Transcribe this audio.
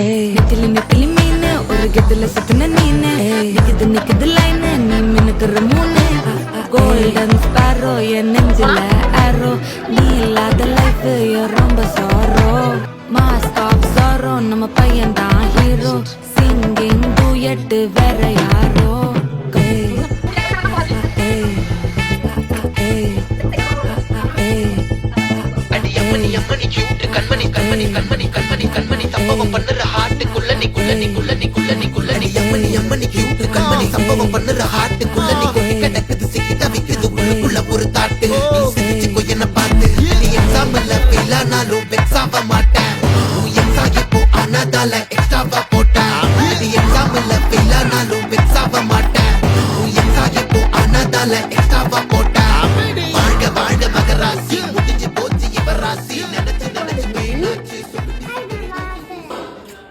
நெத்திலி நெத்திலி மீன் ஒரு கெத்துல சுத்தின நீனு நிக்குது நிக்குது லைன் நீ மினுக்குற மூணு கோல்டன் ஸ்பாரோ என் நெஞ்சில ஆரோ நீ இல்லாத லைஃப் ரொம்ப சாரோ மாஸ்க் ஆஃப் சாரோ நம்ம பையன் தான் ஹீரோ சிங்கிங் டூயட் வேற யாரோ அம்மணி கியூட் கண்மணி கண்மணி கண்மணி கண்மணி கண்மணி சம்பவம் பண்ணுற ஹார்ட்டுக்குள்ள நீ குள்ள நீ குள்ள நீ குள்ள நீ குள்ள நீ அம்மணி கியூட் கண்மணி சம்பவம் பண்ணுற ஹார்ட்டுக்குள்ள நீ கொட்டி கிடக்குது சிக்கி தவிக்குது உள்ளுக்குள்ள ஒரு தாட்டு நீ சிரிச்சுக்கோ என்ன பார்த்து நீ எக்ஸாம்பிள் ஃபெயில் ஆனாலும் வெக்ஸ் ஆக மாட்டேன் எக்ஸாம் இப்போ ஆனதால